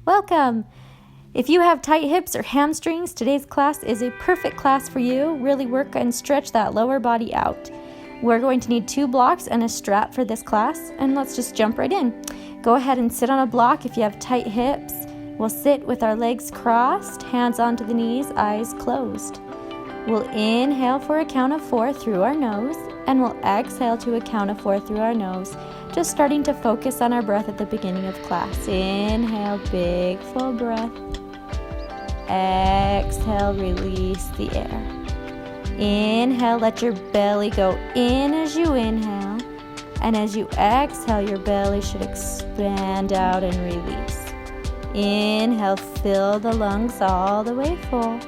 Welcome! If you have tight hips or hamstrings, today's class is a perfect class for you. Really work and stretch that lower body out. We're going to need 2 blocks and a strap for this class, and let's just jump right in. Go ahead and sit on a block if you have tight hips. We'll sit with our legs crossed, hands onto the knees, eyes closed. We'll inhale for a count of 4 through our nose, and we'll exhale to a count of 4 through our nose. Just starting to focus on our breath at the beginning of class. Inhale, big full breath. Exhale, release the air. Inhale, let your belly go in as you inhale. And as you exhale, your belly should expand out and release. Inhale, fill the lungs all the way full.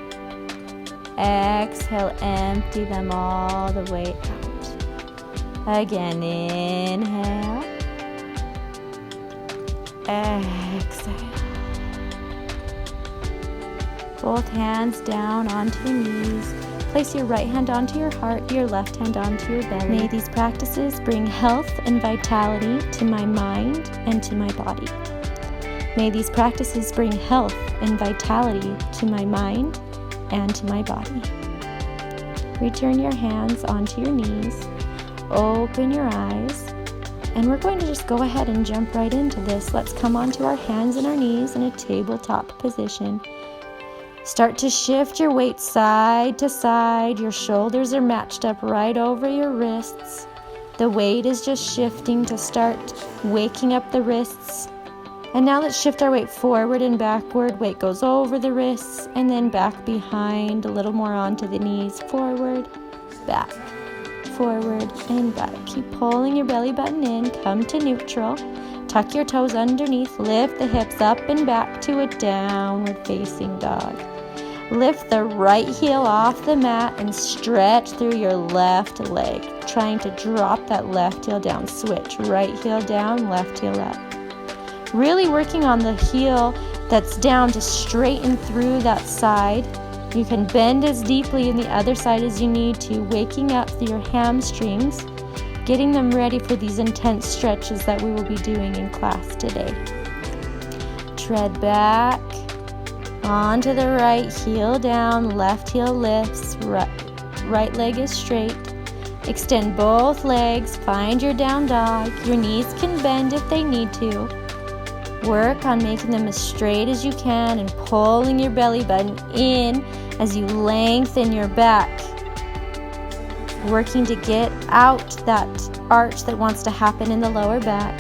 Exhale, empty them all the way out. Again, inhale. Exhale. Both hands down onto the knees. Place your right hand onto your heart, your left hand onto your belly. May these practices bring health and vitality to my mind and to my body. May these practices bring health and vitality to my mind and to my body. Return your hands onto your knees. Open your eyes. And we're going to just go ahead and jump right into this. Let's come onto our hands and our knees in a tabletop position. Start to shift your weight side to side. Your shoulders are matched up right over your wrists. The weight is just shifting to start waking up the wrists. And now let's shift our weight forward and backward. Weight goes over the wrists and then back behind, a little more onto the knees. Forward, back, forward, and back. Keep pulling your belly button in. Come to neutral. Tuck your toes underneath. Lift the hips up and back to a downward facing dog. Lift the right heel off the mat and stretch through your left leg. Trying to drop that left heel down. Switch. Right heel down, left heel up. Really working on the heel that's down to straighten through that side. You can bend as deeply in the other side as you need to, waking up your hamstrings, getting them ready for these intense stretches that we will be doing in class today. Tread back, onto the right, heel down, left heel lifts, right leg is straight. Extend both legs, find your down dog. Your knees can bend if they need to. Work on making them as straight as you can and pulling your belly button in as you lengthen your back. Working to get out that arch that wants to happen in the lower back,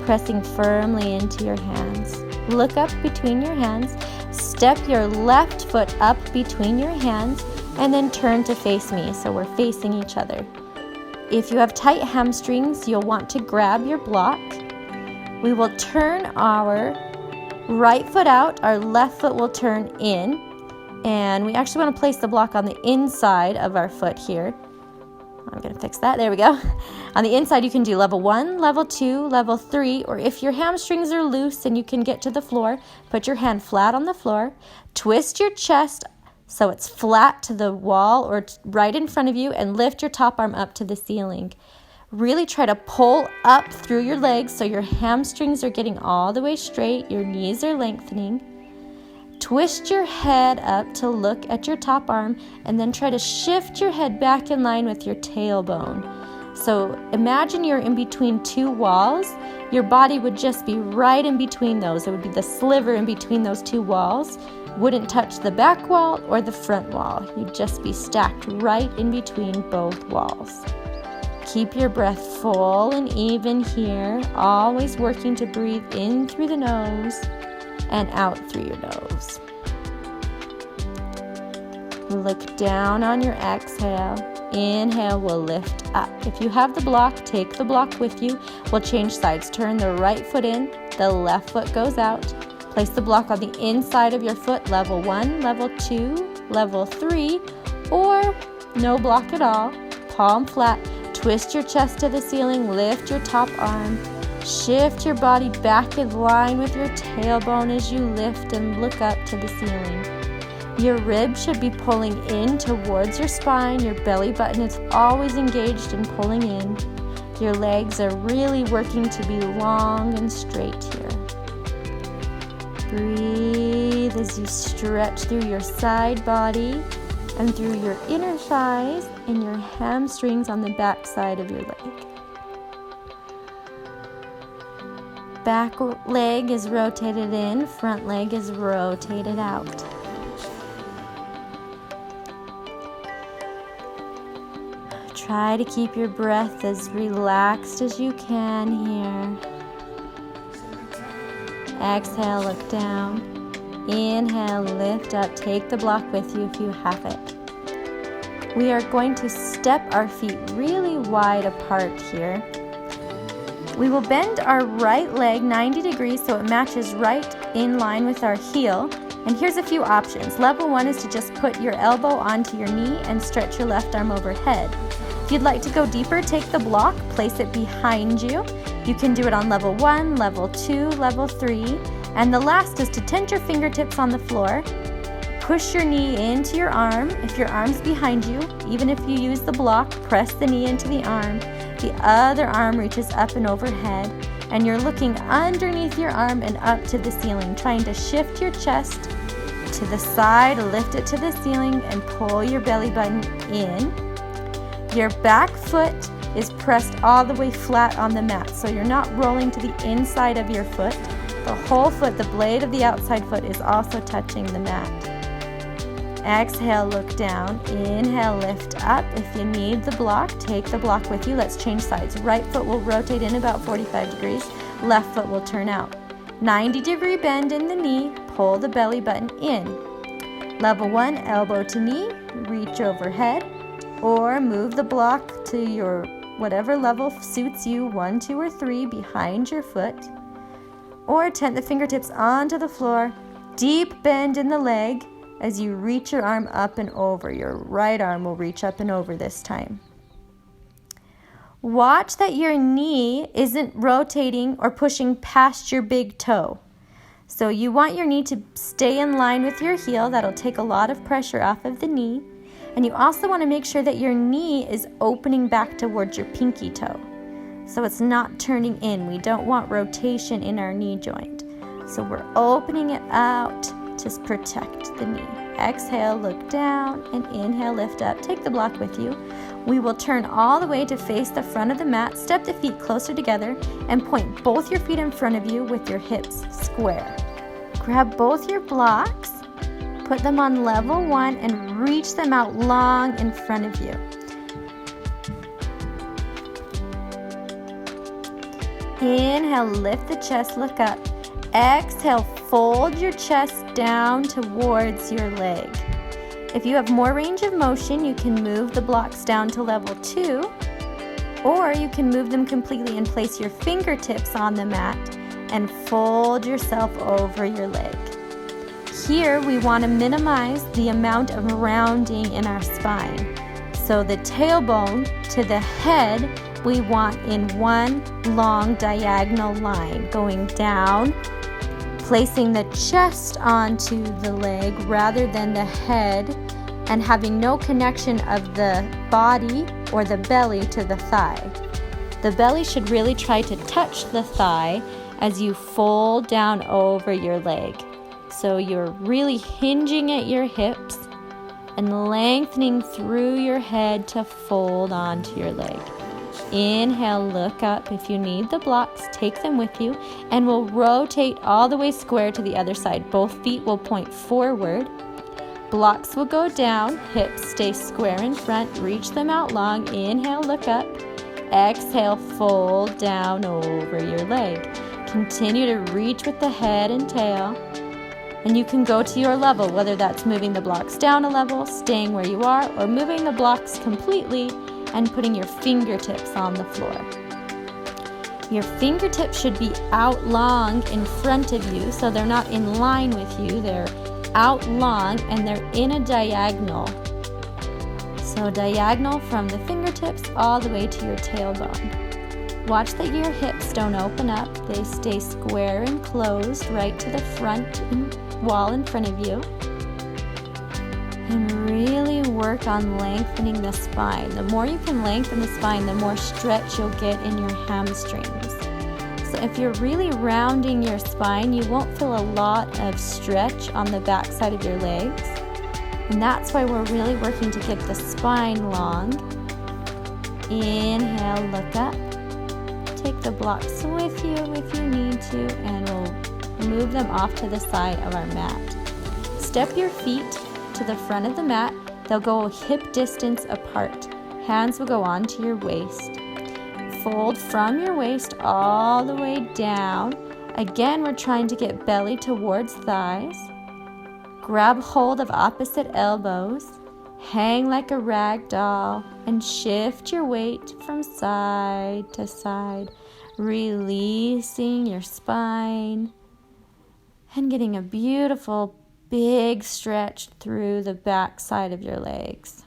pressing firmly into your hands. Look up between your hands, step your left foot up between your hands, and then turn to face me so we're facing each other. If you have tight hamstrings, you'll want to grab your block. We will turn our right foot out, our left foot will turn in, and we actually want to place the block on the inside of our foot here. I'm going to fix that. There we go. On the inside, you can do level 1, level 2, level 3, or if your hamstrings are loose and you can get to the floor, put your hand flat on the floor, twist your chest so it's flat to the wall or right in front of you, and lift your top arm up to the ceiling. Really try to pull up through your legs so your hamstrings are getting all the way straight, your knees are lengthening. Twist your head up to look at your top arm, and then try to shift your head back in line with your tailbone. So imagine you're in between 2 walls. Your body would just be right in between those. It would be the sliver in between those 2 walls. Wouldn't touch the back wall or the front wall. You'd just be stacked right in between both walls. Keep your breath full and even here, always working to breathe in through the nose and out through your nose. Look down on your exhale. Inhale will lift up. If you have the block, take the block with you. We'll change sides. Turn the right foot in, the left foot goes out. Place the block on the inside of your foot, level 1, level 2, level 3, or no block at all, palm flat. Twist your chest to the ceiling, lift your top arm, shift your body back in line with your tailbone as you lift and look up to the ceiling. Your ribs should be pulling in towards your spine. Your belly button is always engaged and pulling in. Your legs are really working to be long and straight here. Breathe as you stretch through your side body and through your inner thighs and your hamstrings on the back side of your leg. Back leg is rotated in, front leg is rotated out. Try to keep your breath as relaxed as you can here. Exhale, look down. Inhale, lift up. Take the block with you if you have it. We are going to step our feet really wide apart here. We will bend our right leg 90 degrees so it matches right in line with our heel. And here's a few options. Level 1 is to just put your elbow onto your knee and stretch your left arm overhead. If you'd like to go deeper, take the block, place it behind you. You can do it on level 1, level 2, level 3. And the last is to tent your fingertips on the floor. Push your knee into your arm. If your arm's behind you, even if you use the block, press the knee into the arm. The other arm reaches up and overhead, and you're looking underneath your arm and up to the ceiling, trying to shift your chest to the side, lift it to the ceiling, and pull your belly button in. Your back foot is pressed all the way flat on the mat, so you're not rolling to the inside of your foot. The whole foot, the blade of the outside foot, is also touching the mat. Exhale, look down. Inhale, lift up. If you need the block, take the block with you. Let's change sides. Right foot will rotate in about 45 degrees. Left foot will turn out. 90-degree bend in the knee. Pull the belly button in. Level 1, elbow to knee. Reach overhead. Or move the block to your whatever level suits you, 1, 2, or 3 behind your foot. Or tent the fingertips onto the floor. Deep bend in the leg. As you reach your arm up and over, your right arm will reach up and over this time. Watch that your knee isn't rotating or pushing past your big toe. So you want your knee to stay in line with your heel. That'll take a lot of pressure off of the knee. And you also want to make sure that your knee is opening back towards your pinky toe. So it's not turning in. We don't want rotation in our knee joint. So we're opening it out to protect the knee. Exhale, look down, and inhale, lift up. Take the block with you. We will turn all the way to face the front of the mat, step the feet closer together, and point both your feet in front of you with your hips square. Grab both your blocks, put them on level 1, and reach them out long in front of you. Inhale, lift the chest, look up. Exhale, fold your chest down towards your leg. If you have more range of motion, you can move the blocks down to level 2, or you can move them completely and place your fingertips on the mat and fold yourself over your leg. Here, we want to minimize the amount of rounding in our spine. So the tailbone to the head, we want in one long diagonal line going down, placing the chest onto the leg rather than the head, and having no connection of the body or the belly to the thigh. The belly should really try to touch the thigh as you fold down over your leg. So you're really hinging at your hips and lengthening through your head to fold onto your leg. Inhale, look up. If you need the blocks, take them with you, and we'll rotate all the way square to the other side. Both feet will point forward. Blocks will go down, hips stay square in front, reach them out long. Inhale, look up. Exhale, fold down over your leg. Continue to reach with the head and tail. And you can go to your level, whether that's moving the blocks down a level, staying where you are, or moving the blocks completely and putting your fingertips on the floor. Your fingertips should be out long in front of you, so they're not in line with you. They're out long and they're in a diagonal. So diagonal from the fingertips all the way to your tailbone. Watch that your hips don't open up. They stay square and closed right to the front wall in front of you. And really work on lengthening the spine. The more you can lengthen the spine, the more stretch you'll get in your hamstrings. So if you're really rounding your spine, you won't feel a lot of stretch on the back side of your legs. And that's why we're really working to get the spine long. Inhale, look up. Take the blocks with you if you need to, and we'll move them off to the side of our mat. Step your feet to the front of the mat. They'll go hip distance apart. Hands will go onto your waist. Fold from your waist all the way down. Again, we're trying to get belly towards thighs. Grab hold of opposite elbows. Hang like a rag doll and shift your weight from side to side, releasing your spine and getting a beautiful big stretch through the back side of your legs.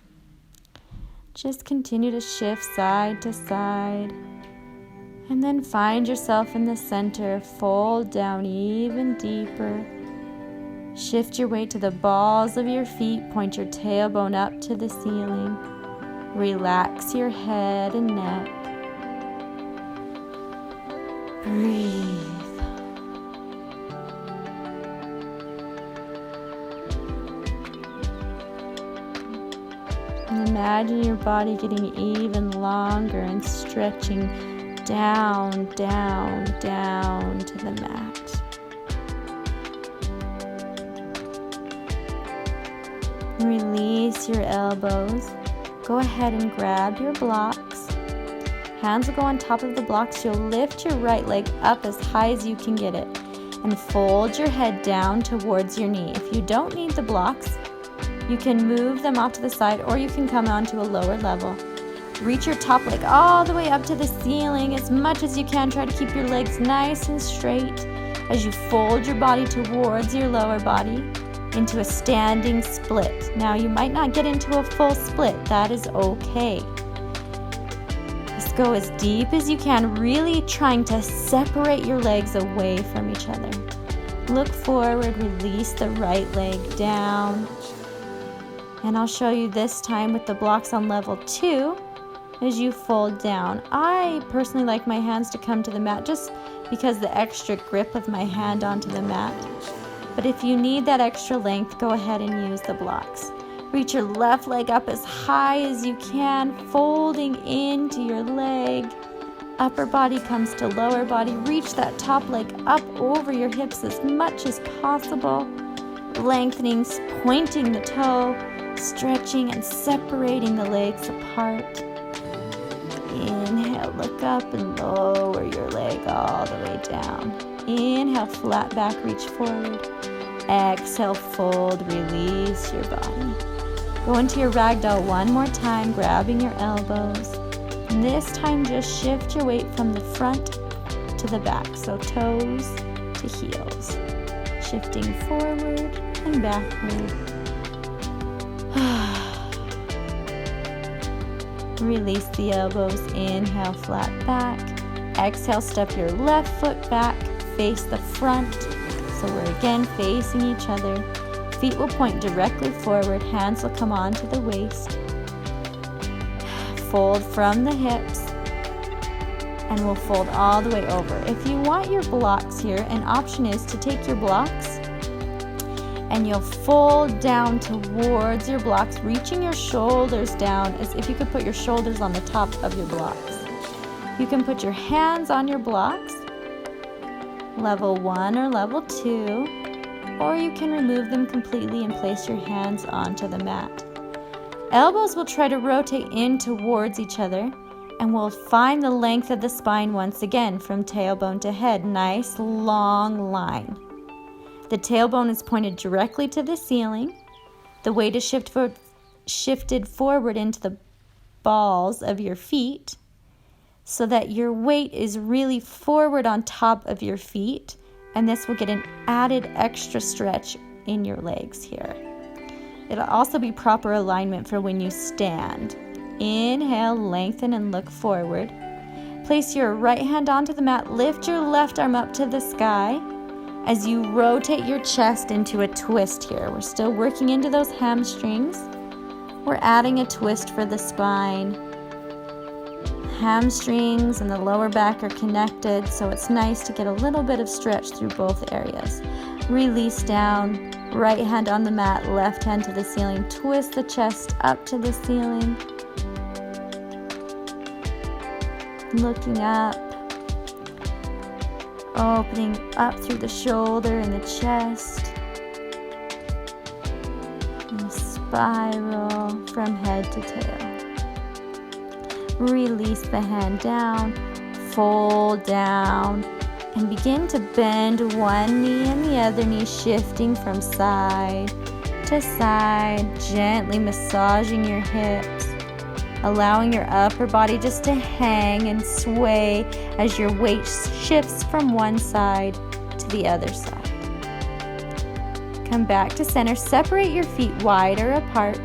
Just continue to shift side to side, and then find yourself in the center. Fold down even deeper. Shift your weight to the balls of your feet. Point your tailbone up to the ceiling. Relax your head and neck. Breathe. And imagine your body getting even longer and stretching down, down, down to the mat. Release your elbows. Go ahead and grab your blocks. Hands will go on top of the blocks. You'll lift your right leg up as high as you can get it and fold your head down towards your knee. If you don't need the blocks, you can move them off to the side, or you can come onto a lower level. Reach your top leg all the way up to the ceiling as much as you can. Try to keep your legs nice and straight as you fold your body towards your lower body into a standing split. Now, you might not get into a full split. That is okay. Just go as deep as you can, really trying to separate your legs away from each other. Look forward, release the right leg down. And I'll show you this time with the blocks on level 2 as you fold down. I personally like my hands to come to the mat just because the extra grip of my hand onto the mat. But if you need that extra length, go ahead and use the blocks. Reach your left leg up as high as you can, folding into your leg. Upper body comes to lower body. Reach that top leg up over your hips as much as possible. Lengthening, pointing the toe, stretching and separating the legs apart. Inhale, look up and lower your leg all the way down. Inhale, flat back, reach forward. Exhale, fold, release your body. Go into your ragdoll one more time, grabbing your elbows. And this time, just shift your weight from the front to the back, so toes to heels. Shifting forward and backward. Release the elbows. Inhale, flat back. Exhale, step your left foot back, face the front. So we're again facing each other. Feet will point directly forward. Hands will come onto the waist. Fold from the hips. And we'll fold all the way over. If you want your blocks here, an option is to take your blocks and you'll fold down towards your blocks, reaching your shoulders down as if you could put your shoulders on the top of your blocks. You can put your hands on your blocks, level 1 or level 2, or you can remove them completely and place your hands onto the mat. Elbows will try to rotate in towards each other, and we'll find the length of the spine once again from tailbone to head. Nice long line. The tailbone is pointed directly to the ceiling. The weight is shifted forward into the balls of your feet so that your weight is really forward on top of your feet, and this will get an added extra stretch in your legs here. It'll also be proper alignment for when you stand. Inhale, lengthen and look forward. Place your right hand onto the mat. Lift your left arm up to the sky as you rotate your chest into a twist here. We're still working into those hamstrings. We're adding a twist for the spine. hamstrings and the lower back are connected, so it's nice to get a little bit of stretch through both areas. Release down, right hand on the mat, left hand to the ceiling. Twist the chest up to the ceiling. Looking up, opening up through the shoulder and the chest. And a spiral from head to tail. Release the hand down, fold down, and begin to bend one knee and the other knee, shifting from side to side, gently massaging your hips, allowing your upper body just to hang and sway as your weight shifts from one side to the other side. Come back to center, separate your feet wider apart.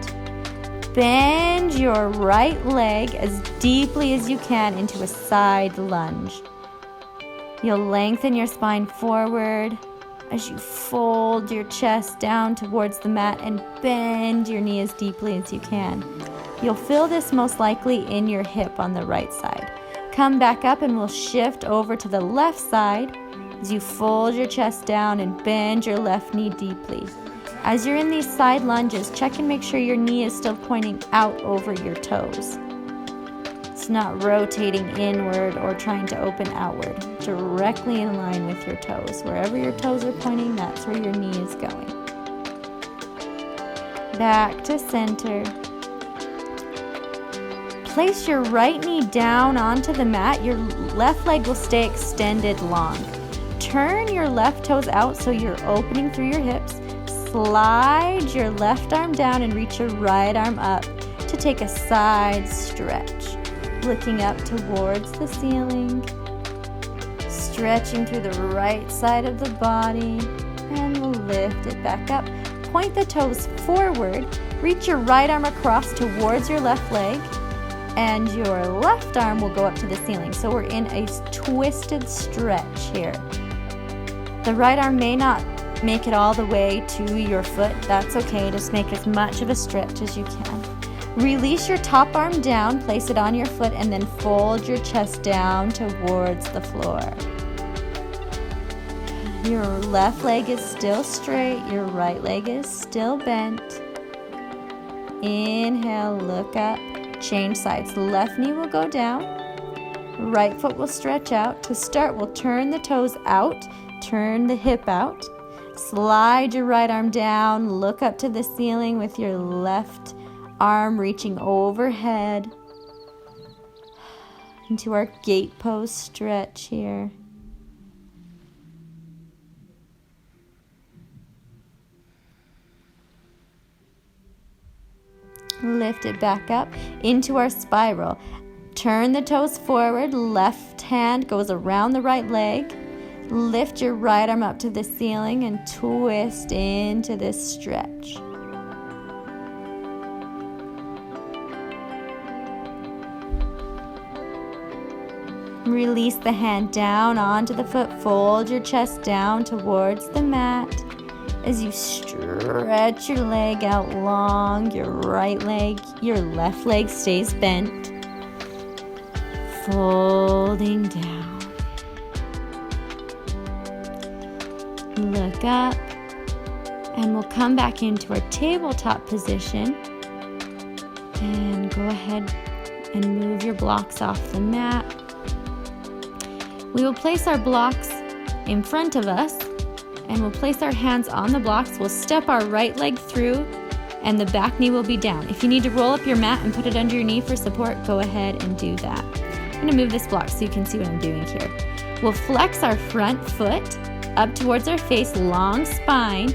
Bend your right leg as deeply as you can into a side lunge. You'll lengthen your spine forward as you fold your chest down towards the mat and bend your knee as deeply as you can. You'll feel this most likely in your hip on the right side. Come back up and we'll shift over to the left side as you fold your chest down and bend your left knee deeply. As you're in these side lunges, check and make sure your knee is still pointing out over your toes. It's not rotating inward or trying to open outward. Directly in line with your toes. Wherever your toes are pointing, that's where your knee is going. Back to center. Place your right knee down onto the mat. Your left leg will stay extended long. Turn your left toes out so you're opening through your hips. Slide your left arm down and reach your right arm up to take a side stretch. Looking up towards the ceiling. Stretching through the right side of the body. And we'll lift it back up. Point the toes forward. Reach your right arm across towards your left leg. And your left arm will go up to the ceiling. So we're in a twisted stretch here. The right arm may not make it all the way to your foot. That's okay. Just make as much of a stretch as you can. Release your top arm down, place it on your foot, and then fold your chest down towards the floor. Your left leg is still straight. Your right leg is still bent. Inhale, look up, change sides. Left knee will go down. Right foot will stretch out. To start, we'll turn the toes out, turn the hip out. Slide your right arm down, look up to the ceiling with your left arm reaching overhead into our gate pose stretch here. Lift it back up into our spiral. Turn the toes forward, left hand goes around the right leg. Lift your right arm up to the ceiling and twist into this stretch. Release the hand down onto the foot. Fold your chest down towards the mat. As you stretch your leg out long, your right leg, your left leg stays bent. Folding down. Look up, and we'll come back into our tabletop position. And go ahead and move your blocks off the mat. We will place our blocks in front of us, and we'll place our hands on the blocks. We'll step our right leg through, and the back knee will be down. If you need to roll up your mat and put it under your knee for support, go ahead and do that. I'm going to move this block so you can see what I'm doing here. We'll flex our front foot up towards our face, long spine.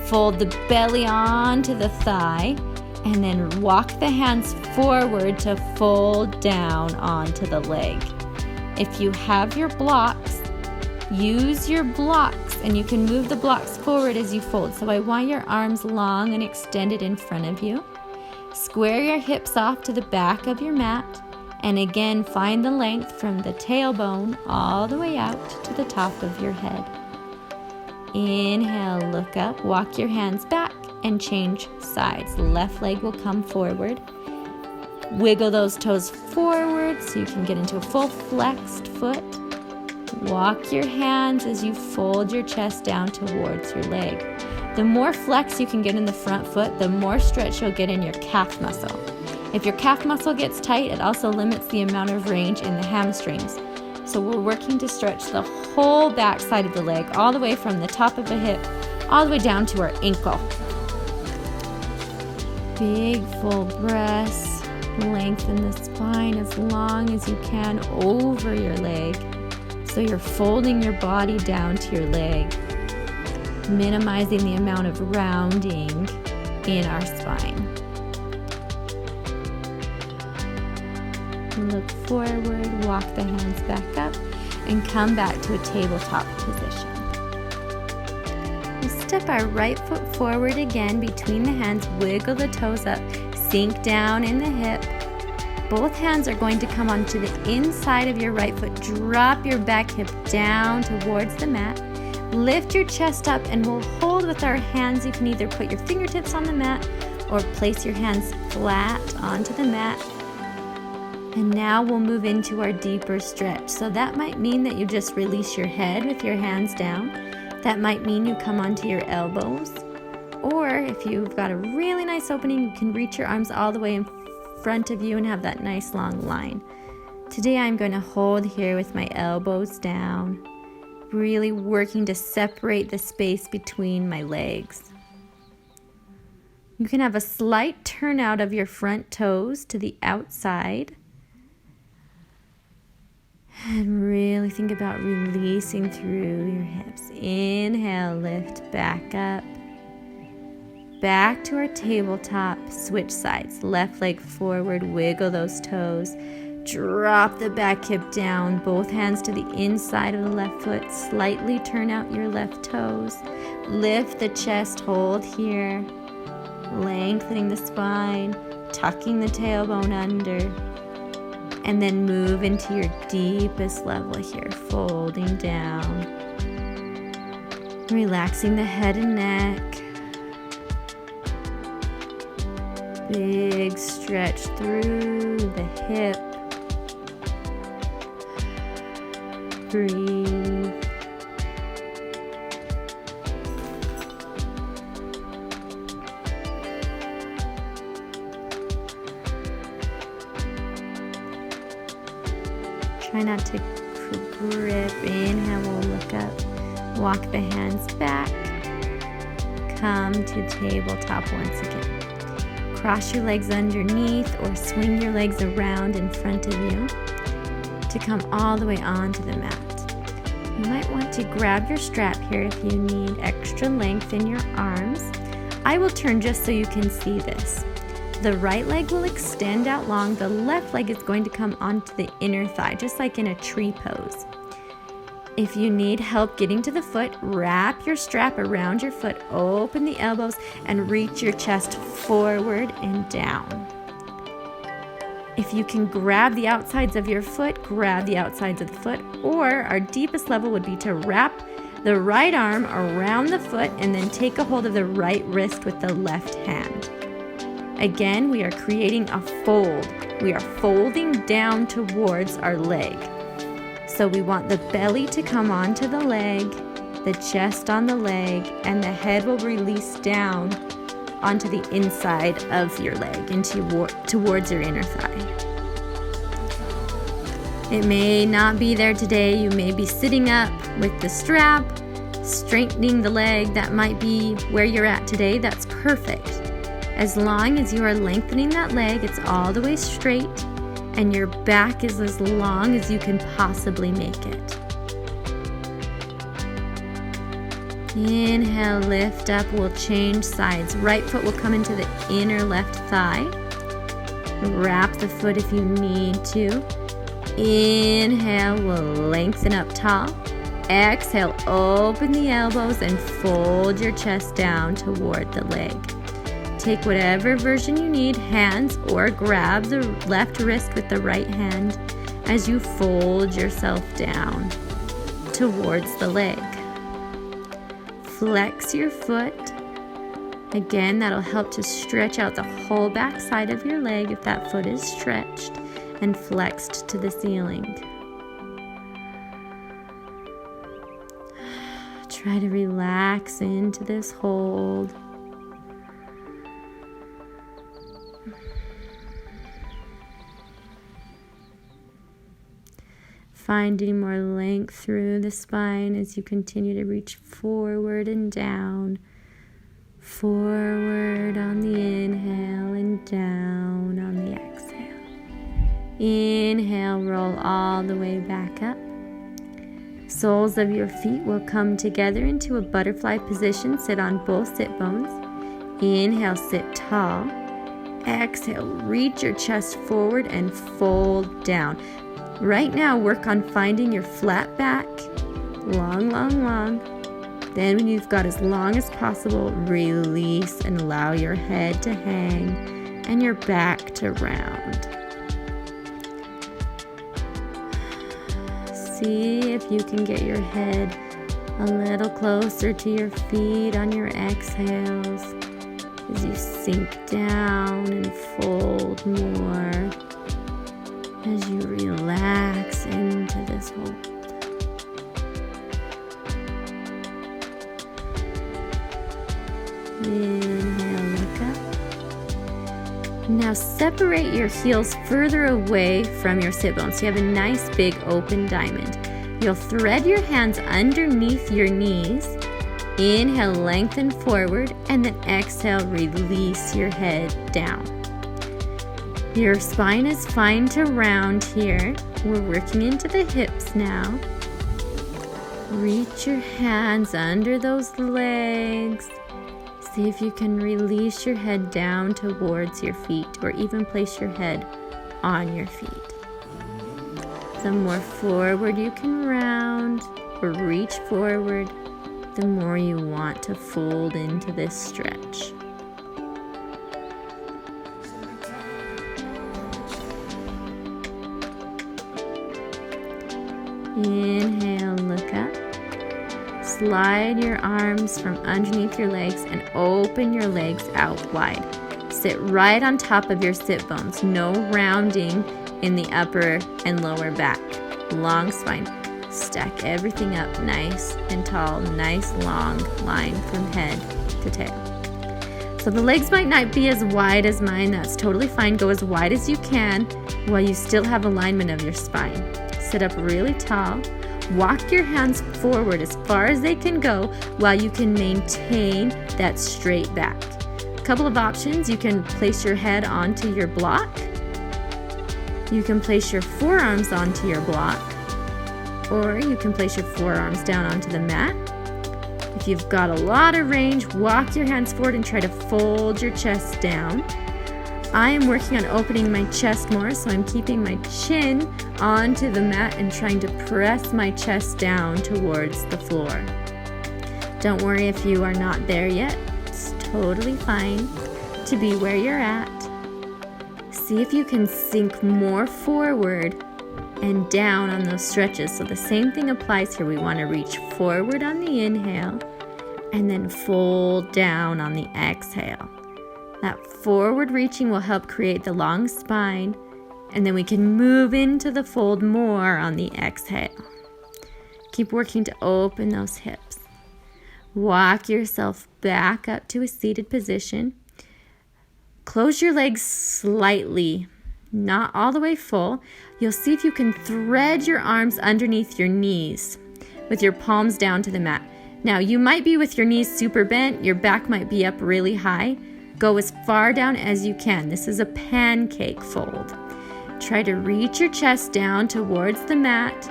Fold the belly onto the thigh, and then walk the hands forward to fold down onto the leg. If you have your blocks, use your blocks, and you can move the blocks forward as you fold. So I want your arms long and extended in front of you. Square your hips off to the back of your mat, and again find the length from the tailbone all the way out to the top of your head. Inhale, look up, walk your hands back and change sides. Left leg will come forward. Wiggle those toes forward so you can get into a full flexed foot. Walk your hands as you fold your chest down towards your leg. The more flex you can get in the front foot, the more stretch you'll get in your calf muscle. If your calf muscle gets tight, it also limits the amount of range in the hamstrings. So we're working to stretch the whole back side of the leg, all the way from the top of the hip, all the way down to our ankle. Big full breaths. Lengthen the spine as long as you can over your leg. So you're folding your body down to your leg, minimizing the amount of rounding in our spine. Look forward, walk the hands back up, and come back to a tabletop position. We'll step our right foot forward again between the hands, wiggle the toes up, sink down in the hip. Both hands are going to come onto the inside of your right foot. Drop your back hip down towards the mat. Lift your chest up, and we'll hold with our hands. You can either put your fingertips on the mat or place your hands flat onto the mat. And now we'll move into our deeper stretch. So that might mean that you just release your head with your hands down. That might mean you come onto your elbows. Or if you've got a really nice opening, you can reach your arms all the way in front of you and have that nice long line. Today I'm going to hold here with my elbows down, really working to separate the space between my legs. You can have a slight turnout of your front toes to the outside. And really think about releasing through your hips. Inhale, lift back up. Back to our tabletop. Switch sides. Left leg forward. Wiggle those toes. Drop the back hip down. Both hands to the inside of the left foot. Slightly turn out your left toes. Lift the chest. Hold here. Lengthening the spine. Tucking the tailbone under. And then move into your deepest level here, folding down. Relaxing the head and neck. Big stretch through the hip. Breathe. Try not to grip. Inhale, we'll look up. Walk the hands back. Come to tabletop once again. Cross your legs underneath or swing your legs around in front of you to come all the way onto the mat. You might want to grab your strap here if you need extra length in your arms. I will turn just so you can see this. The right leg will extend out long. The left leg is going to come onto the inner thigh, just like in a tree pose. If you need help getting to the foot, wrap your strap around your foot, open the elbows, and reach your chest forward and down. If you can grab the outsides of your foot, grab the outsides of the foot, or our deepest level would be to wrap the right arm around the foot and then take a hold of the right wrist with the left hand. Again, we are creating a fold. We are folding down towards our leg. So we want the belly to come onto the leg, the chest on the leg, and the head will release down onto the inside of your leg and towards your inner thigh. It may not be there today. You may be sitting up with the strap, straightening the leg. That might be where you're at today. That's perfect. As long as you are lengthening that leg, it's all the way straight, and your back is as long as you can possibly make it. Inhale, lift up. We'll change sides. Right foot will come into the inner left thigh. Wrap the foot if you need to. Inhale, we'll lengthen up tall. Exhale, open the elbows and fold your chest down toward the leg. Take whatever version you need, hands, or grab the left wrist with the right hand as you fold yourself down towards the leg. Flex your foot Again, that'll help to stretch out the whole back side of your leg if that foot is stretched and flexed to the ceiling. Try to relax into this hold. Finding more length through the spine as you continue to reach forward and down. Forward on the inhale and down on the exhale. Inhale, roll all the way back up. Soles of your feet will come together into a butterfly position. Sit on both sit bones. Inhale, sit tall. Exhale, reach your chest forward and fold down. Right now, work on finding your flat back. Long, long, long. Then when you've got as long as possible, release and allow your head to hang and your back to round. See if you can get your head a little closer to your feet on your exhales as you sink down and fold more as you relax into this hold. Inhale, look up. Now separate your heels further away from your sit bones so you have a nice big open diamond. You'll thread your hands underneath your knees. Inhale, lengthen forward, and then exhale, release your head down. Your spine is fine to round here. We're working into the hips now. Reach your hands under those legs. See if you can release your head down towards your feet or even place your head on your feet. The more forward you can round or reach forward, the more you want to fold into this stretch. Inhale, look up. Slide your arms from underneath your legs and open your legs out wide. Sit right on top of your sit bones. No rounding in the upper and lower back. Long spine. Stack everything up nice and tall. Nice long line from head to tail. So the legs might not be as wide as mine. That's totally fine. Go as wide as you can while you still have alignment of your spine. Sit up really tall. Walk your hands forward as far as they can go while you can maintain that straight back. A couple of options. You can place your head onto your block. You can place your forearms onto your block. Or you can place your forearms down onto the mat. If you've got a lot of range, walk your hands forward and try to fold your chest down. I am working on opening my chest more, so I'm keeping my chin onto the mat and trying to press my chest down towards the floor. Don't worry if you are not there yet. It's totally fine to be where you're at. See if you can sink more forward and down on those stretches. So the same thing applies here. We want to reach forward on the inhale and then fold down on the exhale. That forward reaching will help create the long spine, and then we can move into the fold more on the exhale. Keep working to open those hips. Walk yourself back up to a seated position. Close your legs slightly, not all the way full. You'll see if you can thread your arms underneath your knees with your palms down to the mat. Now, you might be with your knees super bent, your back might be up really high. Go as far down as you can. This is a pancake fold. Try to reach your chest down towards the mat.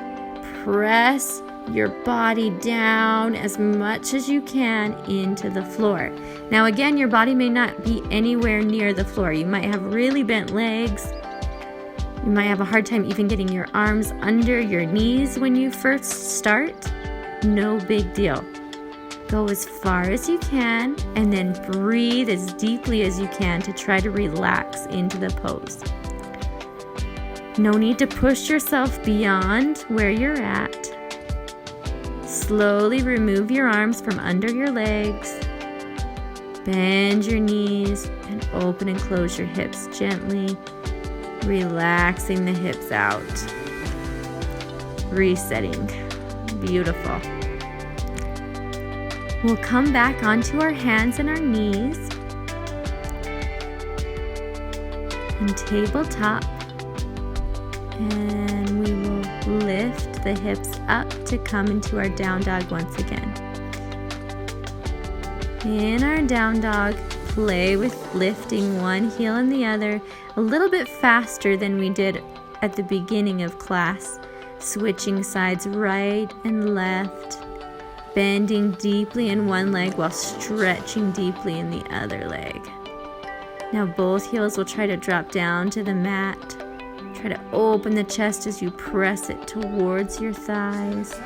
Press your body down as much as you can into the floor. Now again, your body may not be anywhere near the floor. You might have really bent legs. You might have a hard time even getting your arms under your knees when you first start. No big deal. Go as far as you can and then breathe as deeply as you can to try to relax into the pose. No need to push yourself beyond where you're at. Slowly remove your arms from under your legs. Bend your knees and open and close your hips gently, relaxing the hips out. Resetting. Beautiful. We'll come back onto our hands and our knees and tabletop, and we will lift the hips up to come into our down dog once again. In our down dog, play with lifting one heel and the other a little bit faster than we did at the beginning of class, switching sides right and left, bending deeply in one leg while stretching deeply in the other leg. Now both heels will try to drop down to the mat. Try to open the chest as you press it towards your thighs.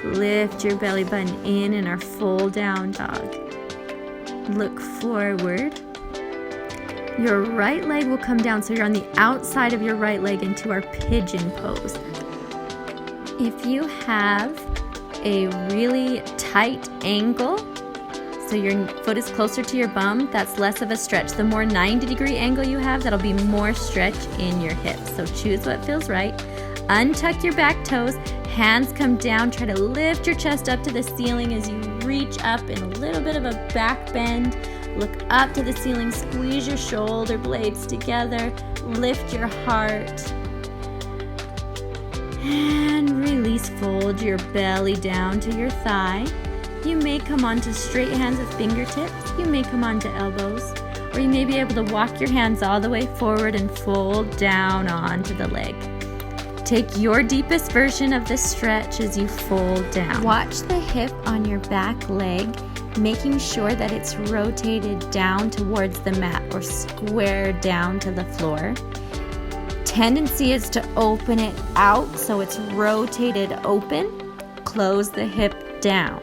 Lift your belly button in our full down dog. Look forward. Your right leg will come down, so you're on the outside of your right leg into our pigeon pose. If you have a really tight ankle, so your foot is closer to your bum, that's less of a stretch. The more 90-degree angle you have, that'll be more stretch in your hips. So choose what feels right. Untuck your back toes, hands come down, try to lift your chest up to the ceiling as you reach up in a little bit of a back bend. Look up to the ceiling, squeeze your shoulder blades together, lift your heart. And release, fold your belly down to your thigh. You may come onto straight hands with fingertips, you may come onto elbows, or you may be able to walk your hands all the way forward and fold down onto the leg. Take your deepest version of this stretch as you fold down. Watch the hip on your back leg, making sure that it's rotated down towards the mat or square down to the floor. Tendency is to open it out so it's rotated open. Close the hip down.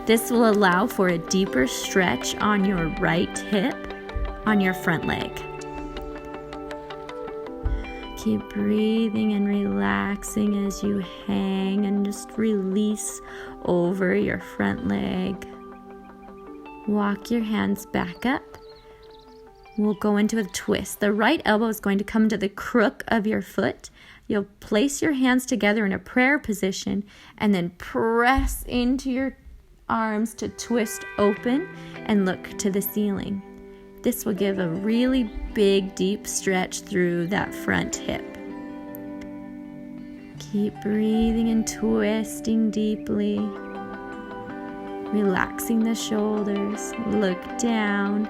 This will allow for a deeper stretch on your right hip, on your front leg. Keep breathing and relaxing as you hang and just release over your front leg. Walk your hands back up. We'll go into a twist. The right elbow is going to come to the crook of your foot. You'll place your hands together in a prayer position and then press into your arms to twist open and look to the ceiling. This will give a really big, deep stretch through that front hip. Keep breathing and twisting deeply. Relaxing the shoulders. Look down.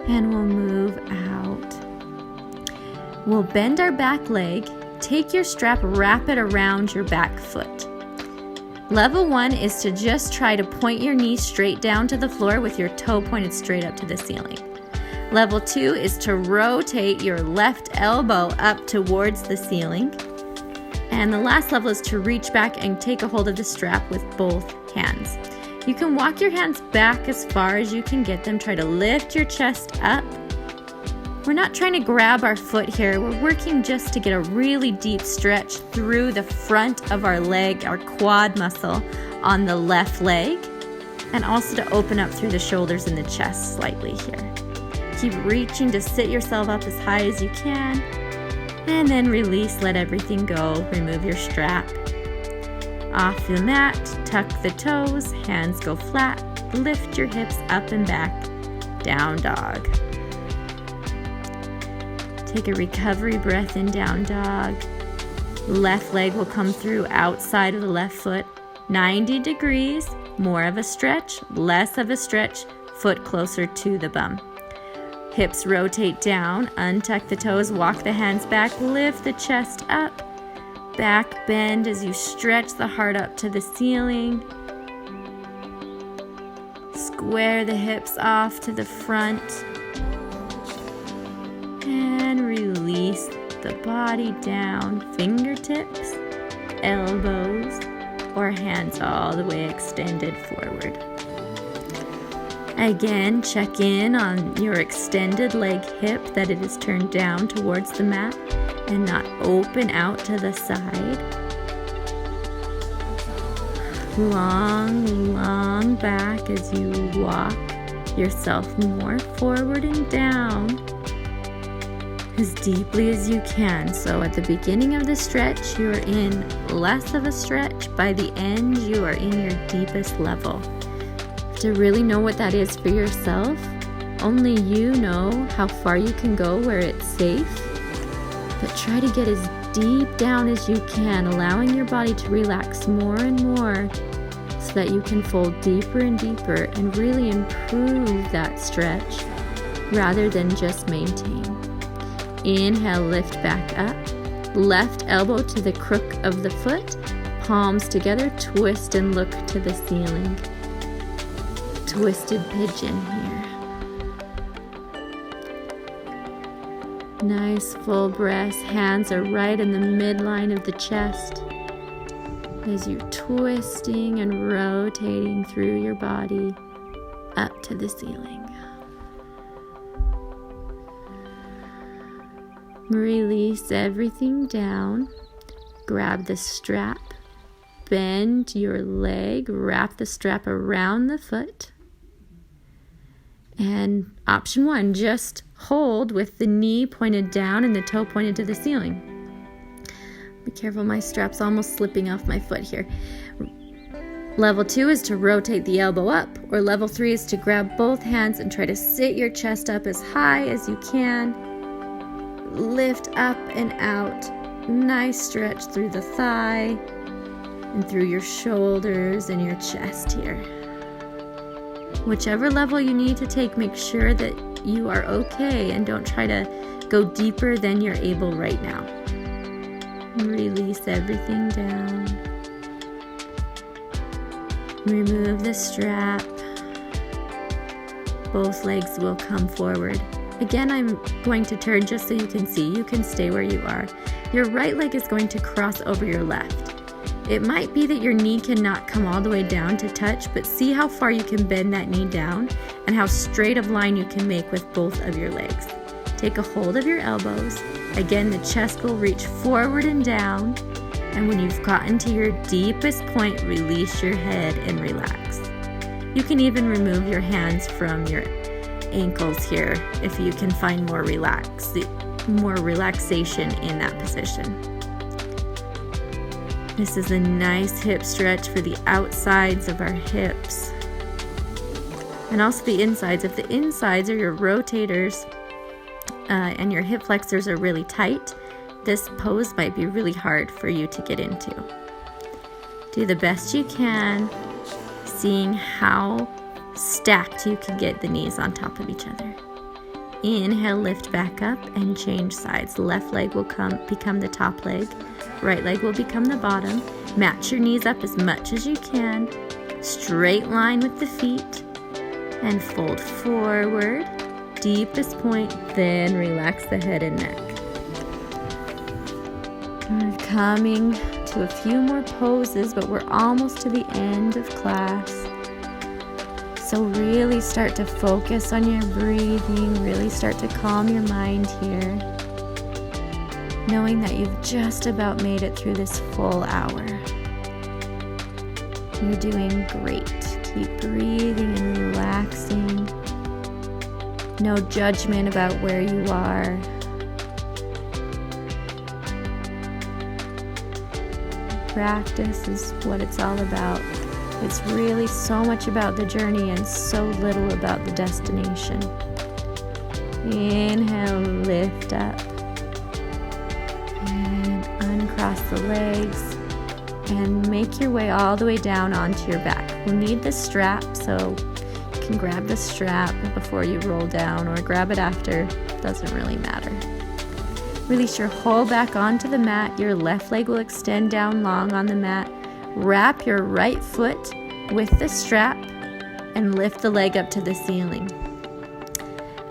And we'll move out. We'll bend our back leg. Take your strap, wrap it around your back foot. Level 1 is to just try to point your knee straight down to the floor with your toe pointed straight up to the ceiling. Level 2 is to rotate your left elbow up towards the ceiling. And the last level is to reach back and take a hold of the strap with both hands. You can walk your hands back as far as you can get them. Try to lift your chest up. We're not trying to grab our foot here. We're working just to get a really deep stretch through the front of our leg, our quad muscle on the left leg, and also to open up through the shoulders and the chest slightly here. Keep reaching to sit yourself up as high as you can, and then release, let everything go. Remove your strap. Off the mat, tuck the toes, hands go flat, lift your hips up and back, down dog. Take a recovery breath in down dog. Left leg will come through outside of the left foot, 90 degrees, more of a stretch, less of a stretch, foot closer to the bum. Hips rotate down, untuck the toes, walk the hands back, lift the chest up, back bend as you stretch the heart up to the ceiling. Square the hips off to the front. And release the body down, fingertips, elbows, or hands all the way extended forward. Again, check in on your extended leg hip, that it is turned down towards the mat and not open out to the side. Long, long back as you walk yourself more forward and down as deeply as you can. So at the beginning of the stretch, you're in less of a stretch. By the end, you are in your deepest level. To really know what that is for yourself, only you know how far you can go where it's safe. But try to get as deep down as you can, allowing your body to relax more and more so that you can fold deeper and deeper and really improve that stretch rather than just maintain. Inhale, lift back up. Left elbow to the crook of the foot. Palms together, twist and look to the ceiling. Twisted pigeon here. Nice full breaths. Hands are right in the midline of the chest as you're twisting and rotating through your body up to the ceiling. Release everything down. Grab the strap. Bend your leg. Wrap the strap around the foot. And option 1, just hold with the knee pointed down and the toe pointed to the ceiling. Be careful, my strap's almost slipping off my foot here. Level 2 is to rotate the elbow up, or level 3 is to grab both hands and try to sit your chest up as high as you can. Lift up and out. Nice stretch through the thigh and through your shoulders and your chest here. Whichever level you need to take, make sure that you are okay and don't try to go deeper than you're able right now. Release everything down. Remove the strap. Both legs will come forward. Again, I'm going to turn just so you can see. You can stay where you are. Your right leg is going to cross over your left. It might be that your knee cannot come all the way down to touch, but see how far you can bend that knee down and how straight of line you can make with both of your legs. Take a hold of your elbows. Again, the chest will reach forward and down. And when you've gotten to your deepest point, release your head and relax. You can even remove your hands from your ankles here if you can find more relaxation in that position. This is a nice hip stretch for the outsides of our hips and also the insides. If the insides or your rotators and your hip flexors are really tight, this pose might be really hard for you to get into. Do the best you can, seeing how stacked you can get the knees on top of each other. Inhale, lift back up and change sides. Left leg will become the top leg. Right leg will become the bottom. Match your knees up as much as you can. Straight line with the feet. And fold forward. Deepest point, then relax the head and neck. We're coming to a few more poses, but we're almost to the end of class. So really start to focus on your breathing, really start to calm your mind here, knowing that you've just about made it through this full hour. You're doing great. Keep breathing and relaxing. No judgment about where you are. Practice is what it's all about. It's really so much about the journey and so little about the destination. Inhale, lift up. And uncross the legs. And make your way all the way down onto your back. We'll need the strap, so you can grab the strap before you roll down or grab it after. Doesn't really matter. Release your whole back onto the mat. Your left leg will extend down long on the mat. Wrap your right foot with the strap and lift the leg up to the ceiling.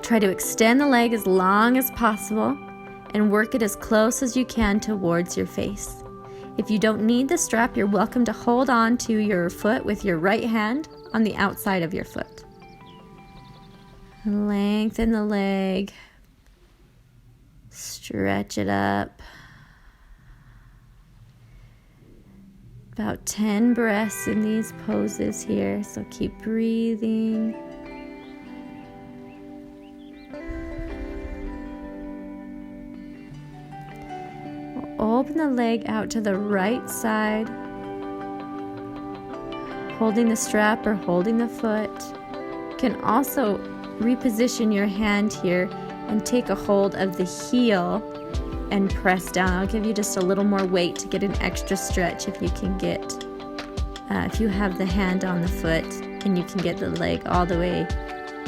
Try to extend the leg as long as possible and work it as close as you can towards your face. If you don't need the strap, you're welcome to hold on to your foot with your right hand on the outside of your foot. Lengthen the leg. Stretch it up. About 10 breaths in these poses here, so keep breathing open the leg out to the right side, holding the strap or holding the foot. You can also reposition your hand here and take a hold of the heel and press down. I'll give you just a little more weight to get an extra stretch if you can get, if you have the hand on the foot and you can get the leg all the way,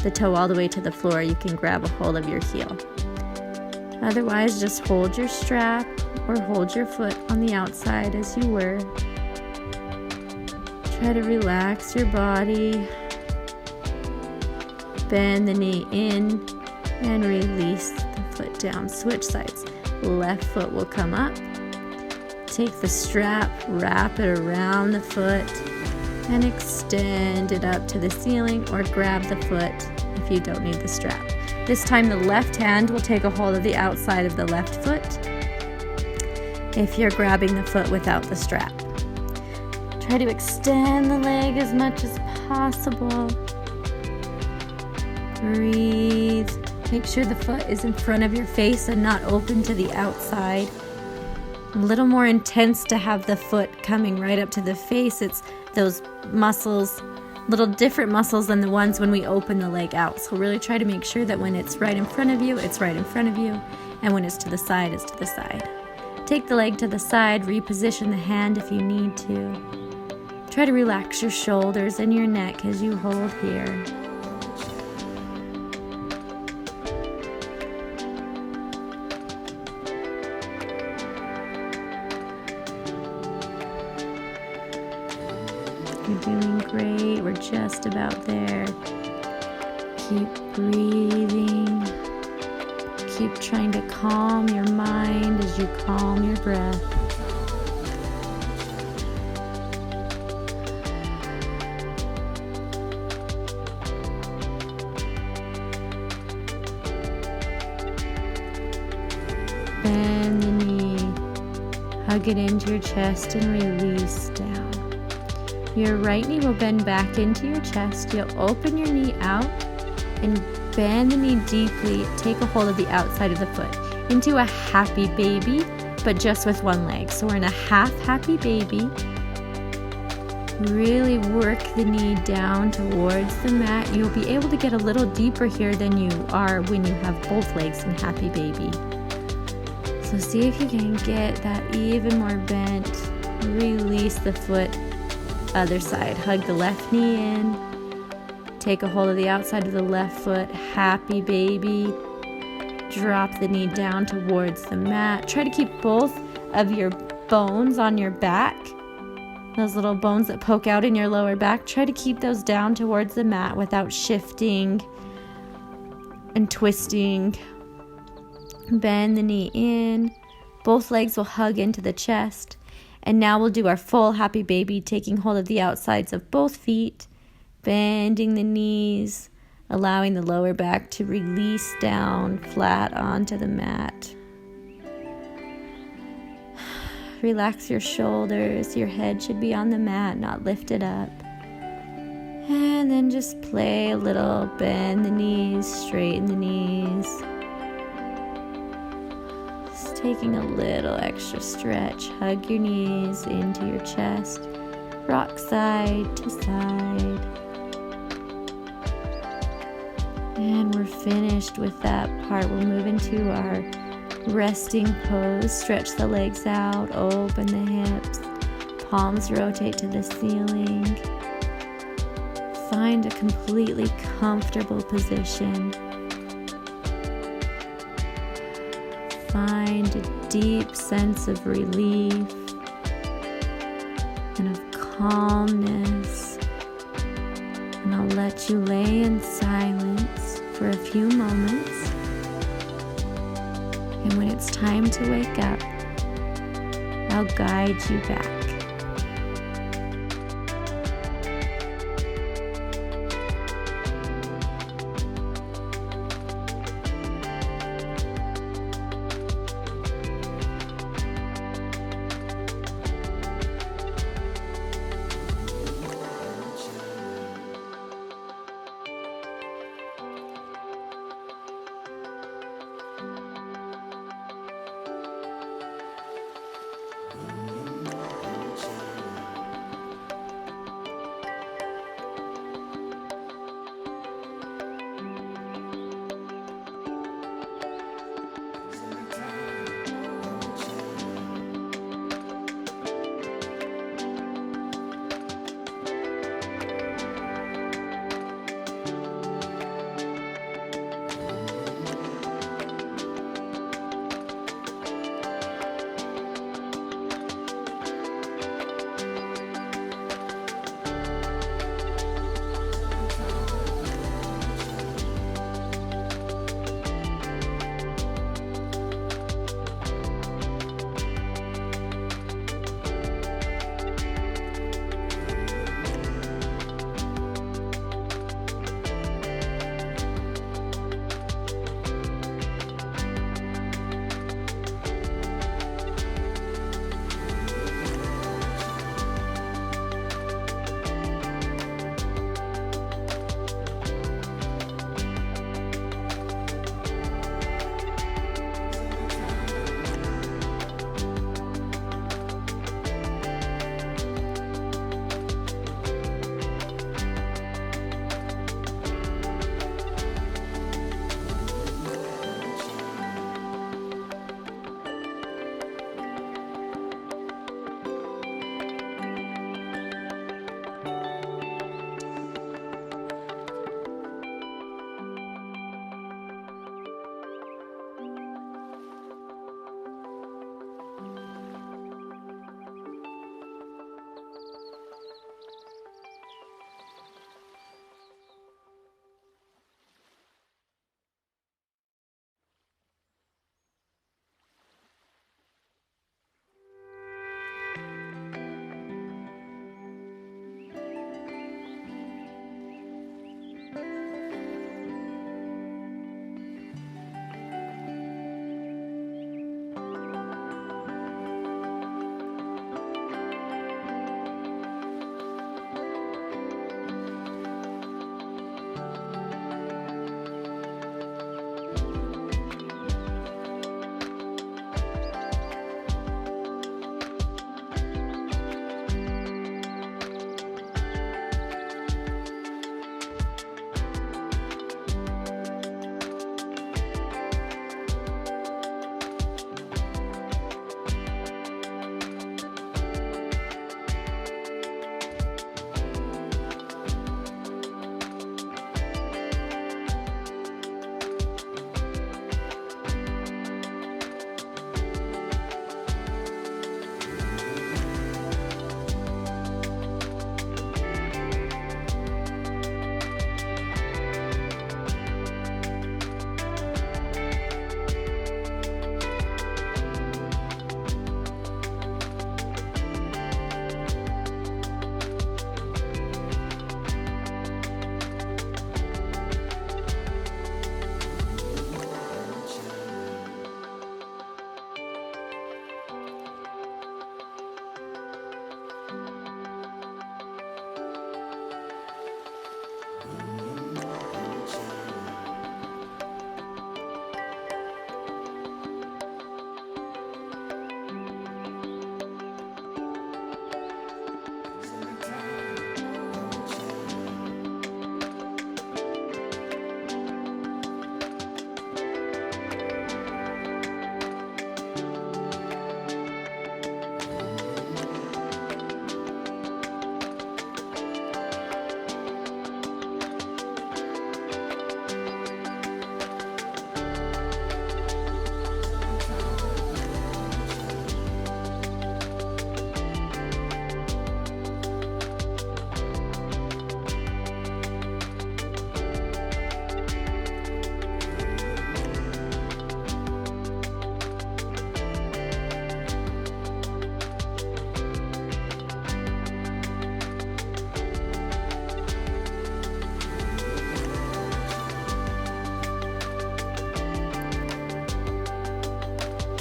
the toe all the way to the floor, you can grab a hold of your heel. Otherwise, just hold your strap or hold your foot on the outside as you were. Try to relax your body. Bend the knee in and release the foot down. Switch sides. Left foot will come up. Take the strap, wrap it around the foot, and extend it up to the ceiling, or grab the foot if you don't need the strap. This time the left hand will take a hold of the outside of the left foot if you're grabbing the foot without the strap. Try to extend the leg as much as possible. Breathe. Make sure the foot is in front of your face and not open to the outside. A little more intense to have the foot coming right up to the face. It's those muscles, little different muscles than the ones when we open the leg out. So really try to make sure that when it's right in front of you, it's right in front of you, and when it's to the side, it's to the side. Take the leg to the side, reposition the hand if you need to. Try to relax your shoulders and your neck as you hold here. You're doing great. We're just about there. Keep breathing. Keep trying to calm your mind as you calm your breath. Bend the knee. Hug it into your chest and release down. Your right knee will bend back into your chest. You'll open your knee out and bend the knee deeply. Take a hold of the outside of the foot into a happy baby, but just with one leg. So we're in a half happy baby. Really work the knee down towards the mat. You'll be able to get a little deeper here than you are when you have both legs in happy baby. So see if you can get that even more bent. Release the foot. Other side. Hug the left knee in. Take a hold of the outside of the left foot. Happy baby. Drop the knee down towards the mat. Try to keep both of your bones on your back. Those little bones that poke out in your lower back. Try to keep those down towards the mat without shifting and twisting. Bend the knee in. Both legs will hug into the chest. And now we'll do our full happy baby, taking hold of the outsides of both feet, bending the knees, allowing the lower back to release down flat onto the mat. Relax your shoulders. Your head should be on the mat, not lifted up. And then just play a little, bend the knees, straighten the knees. Taking a little extra stretch. Hug your knees into your chest. Rock side to side. And we're finished with that part. We'll move into our resting pose. Stretch the legs out. Open the hips. Palms rotate to the ceiling. Find a completely comfortable position. Find a deep sense of relief and of calmness. And I'll let you lay in silence for a few moments. And when it's time to wake up, I'll guide you back.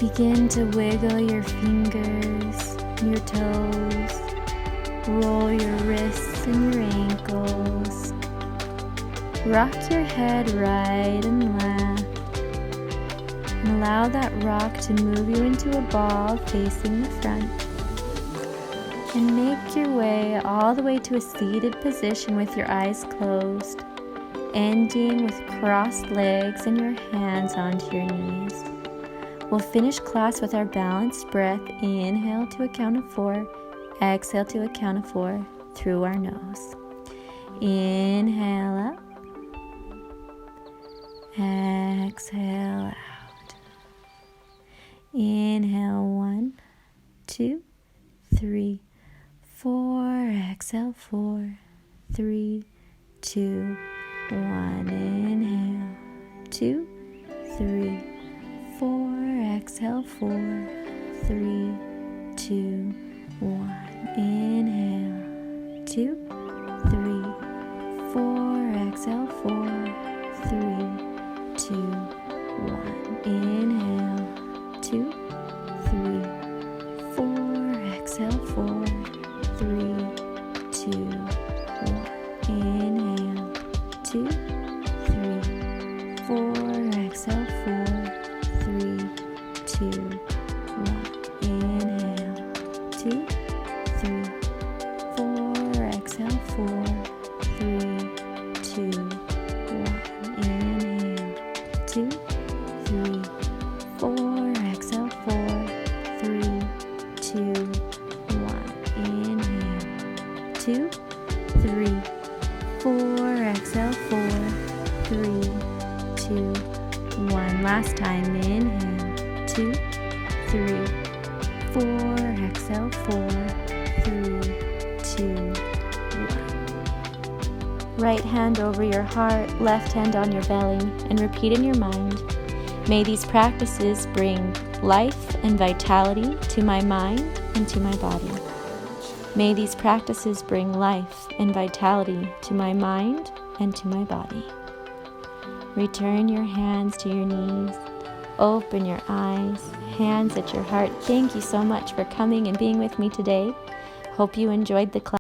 Begin to wiggle your fingers, your toes, roll your wrists and your ankles. Rock your head right and left, and allow that rock to move you into a ball facing the front. And make your way all the way to a seated position with your eyes closed, ending with crossed legs and your hands onto your knees. We'll finish class with our balanced breath. Inhale to a count of 4, exhale to a count of 4 through our nose. Inhale up, exhale out. Inhale 1, 2, 3, 4, exhale 4, 3, 2, 1. Inhale 2, 3, 4, exhale 4, 3, 2, 1. Inhale 2, 3, 4, exhale 4, 3, 2, 1. Inhale 2, 3, 4, exhale 4, 3, 2, 1. Inhale 2, 3, 4, exhale 4, 3, 2, 1. Inhale 2, 3, 4, exhale 4, 3, 2, 1. Inhale 2, 3, 4, exhale 4, 3, 2, 1. Inhale 2, 3, 4, exhale 4, 3, 2, 1. Last time. Inhale 2, 3, 4, exhale 4, 3, 2, 1. Right hand over your heart, left hand on your belly, and repeat in your mind, may these practices bring life and vitality to my mind and to my body. May these practices bring life and vitality to my mind and to my body. Return your hands to your knees. Open your eyes, hands at your heart. Thank you so much for coming and being with me today. Hope you enjoyed the class.